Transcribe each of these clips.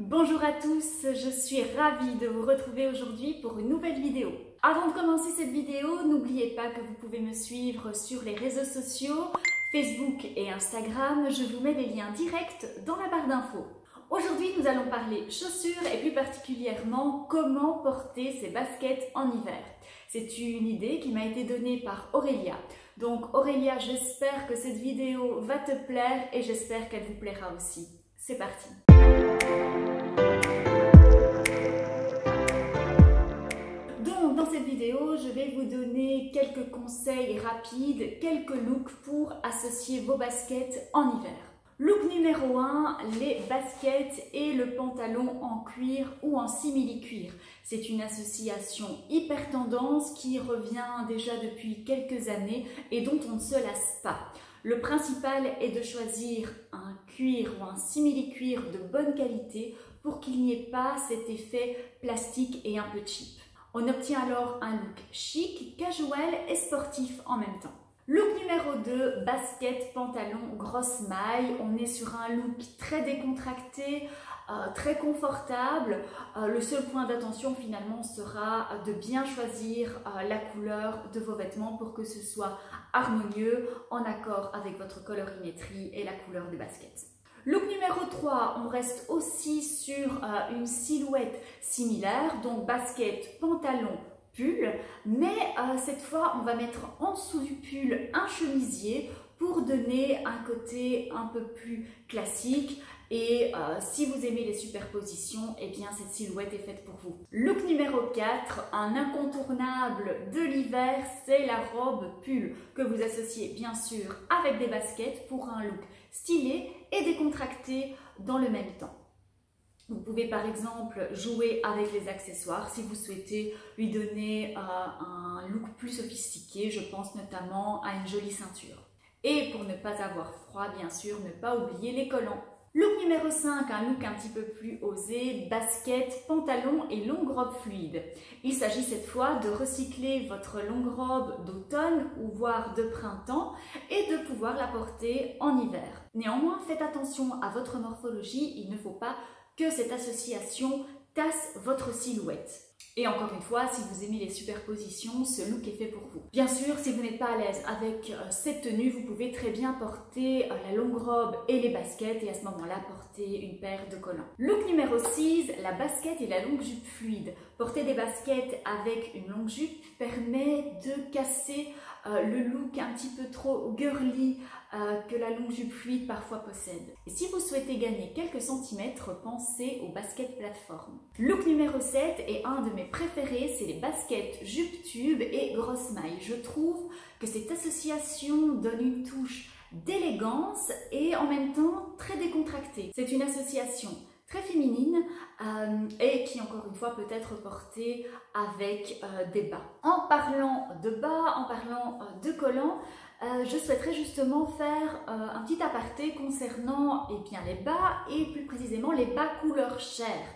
Bonjour à tous, je suis ravie de vous retrouver aujourd'hui pour une nouvelle vidéo. Avant de commencer cette vidéo, n'oubliez pas que vous pouvez me suivre sur les réseaux sociaux, Facebook et Instagram. Je vous mets les liens directs dans la barre d'infos. Aujourd'hui, nous allons parler chaussures et plus particulièrement comment porter ses baskets en hiver. C'est une idée qui m'a été donnée par Aurélia. Donc Aurélia, j'espère que cette vidéo va te plaire et j'espère qu'elle vous plaira aussi. C'est parti! Donc dans cette vidéo, je vais vous donner quelques conseils rapides, quelques looks pour associer vos baskets en hiver. Look numéro 1, les baskets et le pantalon en cuir ou en simili-cuir. C'est une association hyper tendance qui revient déjà depuis quelques années et dont on ne se lasse pas. Le principal est de choisir un cuir ou un simili-cuir de bonne qualité pour qu'il n'y ait pas cet effet plastique et un peu cheap. On obtient alors un look chic, casual et sportif en même temps. Look numéro 2, basket, pantalon, grosse maille. On est sur un look très décontracté, très confortable. Le seul point d'attention finalement sera de bien choisir la couleur de vos vêtements pour que ce soit harmonieux, en accord avec votre colorimétrie et la couleur des baskets. Look numéro 3, on reste aussi sur une silhouette similaire, donc basket, pantalon, pull, mais cette fois on va mettre en dessous du pull un chemisier pour donner un côté un peu plus classique et si vous aimez les superpositions, eh bien cette silhouette est faite pour vous. Look numéro 4, un incontournable de l'hiver, c'est la robe pull que vous associez bien sûr avec des baskets pour un look stylé et décontracté dans le même temps. Vous pouvez par exemple jouer avec les accessoires si vous souhaitez lui donner un look plus sophistiqué. Je pense notamment à une jolie ceinture. Et pour ne pas avoir froid, bien sûr, ne pas oublier les collants. Look numéro 5, un look un petit peu plus osé, basket, pantalon et longue robe fluide. Il s'agit cette fois de recycler votre longue robe d'automne ou voire de printemps et de pouvoir la porter en hiver. Néanmoins, faites attention à votre morphologie, il ne faut pas que cette association tasse votre silhouette. Et encore une fois, si vous aimez les superpositions, ce look est fait pour vous. Bien sûr, si vous n'êtes pas à l'aise avec cette tenue, vous pouvez très bien porter la longue robe et les baskets et à ce moment-là, porter une paire de collants. Look numéro 6, la basket et la longue jupe fluide. Porter des baskets avec une longue jupe permet de casser le look un petit peu trop girly que la longue jupe fluide parfois possède. Et si vous souhaitez gagner quelques centimètres, pensez aux baskets plateforme. Look numéro 7 est un de mes préférés, c'est les baskets jupe tube et grosse maille. Je trouve que cette association donne une touche d'élégance et en même temps très décontractée. C'est une association très féminine et qui encore une fois peut être portée avec des bas. En parlant de bas, en parlant de collants, je souhaiterais justement faire un petit aparté concernant les bas et plus précisément les bas couleur chair.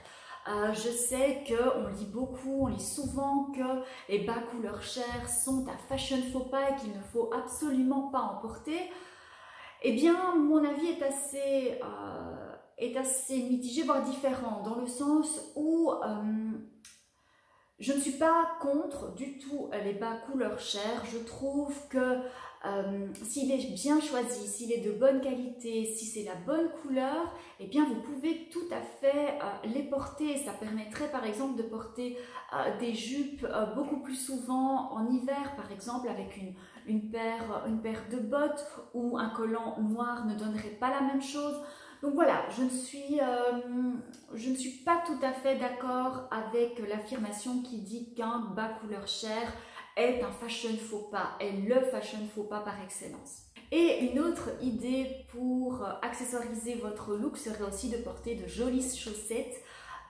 Je sais qu'on lit beaucoup, on lit souvent que les bas couleur chair sont un fashion faux pas et qu'il ne faut absolument pas en porter. Eh bien, mon avis est assez mitigé, voire différent, dans le sens où je ne suis pas contre du tout les bas couleur chair. Je trouve que s'il est bien choisi, s'il est de bonne qualité, si c'est la bonne couleur, eh bien vous pouvez tout à fait les porter. Ça permettrait par exemple de porter des jupes beaucoup plus souvent en hiver, par exemple avec une paire de bottes ou un collant noir ne donnerait pas la même chose. Donc voilà, je ne suis pas tout à fait d'accord avec l'affirmation qui dit qu'un bas couleur chair est un fashion faux pas, est le fashion faux pas par excellence. Et une autre idée pour accessoiriser votre look serait aussi de porter de jolies chaussettes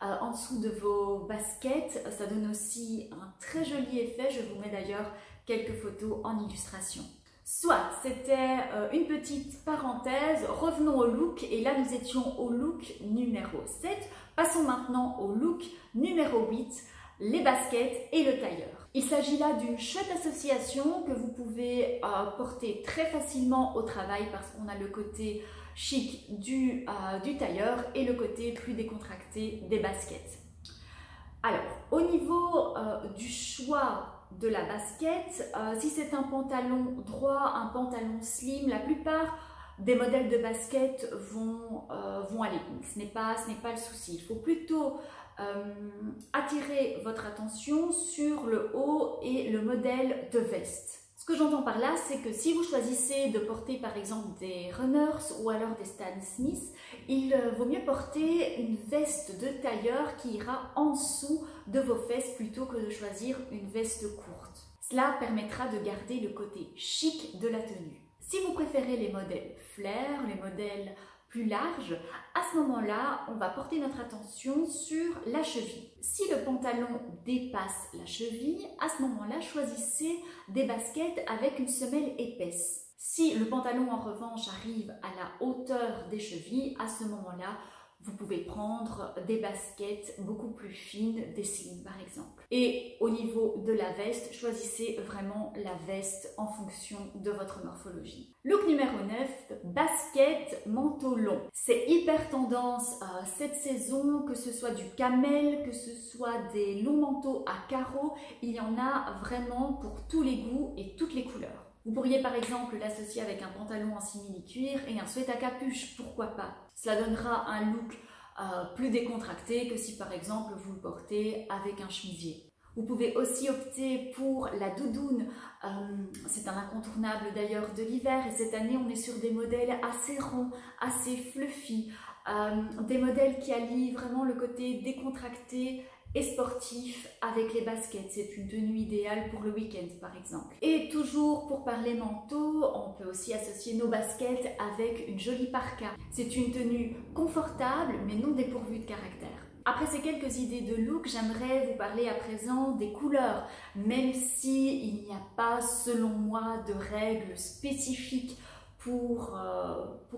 en dessous de vos baskets. Ça donne aussi un très joli effet, je vous mets d'ailleurs quelques photos en illustration. Soit, c'était une petite parenthèse, revenons au look et là nous étions au look numéro 7. Passons maintenant au look numéro 8, les baskets et le tailleur. Il s'agit là d'une chouette association que vous pouvez porter très facilement au travail parce qu'on a le côté chic du tailleur et le côté plus décontracté des baskets. Alors, au niveau du choix de la basket, si c'est un pantalon droit, un pantalon slim, la plupart des modèles de basket vont aller. Ce n'est pas le souci. Il faut plutôt attirer votre attention sur le haut et le modèle de veste. Ce que j'entends par là, c'est que si vous choisissez de porter par exemple des runners ou alors des Stan Smith, il vaut mieux porter une veste de tailleur qui ira en dessous de vos fesses plutôt que de choisir une veste courte. Cela permettra de garder le côté chic de la tenue. Si vous préférez les modèles flair, les modèles plus larges, à ce moment-là, on va porter notre attention sur la cheville. Si le pantalon dépasse la cheville, à ce moment-là, choisissez des baskets avec une semelle épaisse. Si le pantalon, en revanche, arrive à la hauteur des chevilles, à ce moment-là, vous pouvez prendre des baskets beaucoup plus fines, des slims par exemple. Et au niveau de la veste, choisissez vraiment la veste en fonction de votre morphologie. Look numéro 9, basket manteau long. C'est hyper tendance cette saison, que ce soit du camel, que ce soit des longs manteaux à carreaux, il y en a vraiment pour tous les goûts et toutes les couleurs. Vous pourriez par exemple l'associer avec un pantalon en simili-cuir et un sweat à capuche, pourquoi pas. Cela donnera un look plus décontracté que si par exemple vous le portez avec un chemisier. Vous pouvez aussi opter pour la doudoune, c'est un incontournable d'ailleurs de l'hiver et cette année on est sur des modèles assez ronds, assez fluffy, des modèles qui allient vraiment le côté décontracté et sportif avec les baskets. C'est une tenue idéale pour le week-end par exemple. Et toujours pour parler manteau, on peut aussi associer nos baskets avec une jolie parka. C'est une tenue confortable mais non dépourvue de caractère. Après ces quelques idées de look, j'aimerais vous parler à présent des couleurs. Même si il n'y a pas, selon moi, de règles spécifiques pour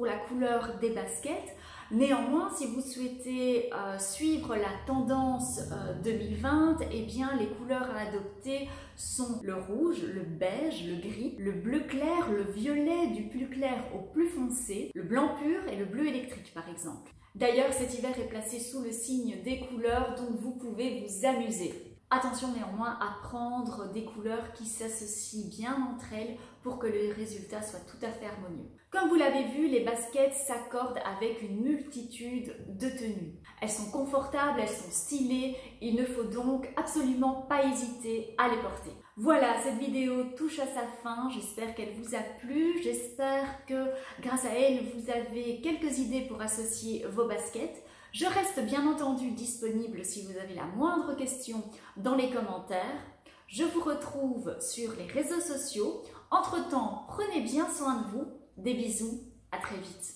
la couleur des baskets, néanmoins, si vous souhaitez suivre la tendance 2020, eh bien, les couleurs à adopter sont le rouge, le beige, le gris, le bleu clair, le violet du plus clair au plus foncé, le blanc pur et le bleu électrique par exemple. D'ailleurs, cet hiver est placé sous le signe des couleurs, donc vous pouvez vous amuser. Attention néanmoins à prendre des couleurs qui s'associent bien entre elles pour que le résultat soit tout à fait harmonieux. Comme vous l'avez vu, les baskets s'accordent avec une multitude de tenues. Elles sont confortables, elles sont stylées, il ne faut donc absolument pas hésiter à les porter. Voilà, cette vidéo touche à sa fin, j'espère qu'elle vous a plu, j'espère que grâce à elle, vous avez quelques idées pour associer vos baskets. Je reste bien entendu disponible si vous avez la moindre question dans les commentaires. Je vous retrouve sur les réseaux sociaux. Entre-temps, prenez bien soin de vous. Des bisous, à très vite.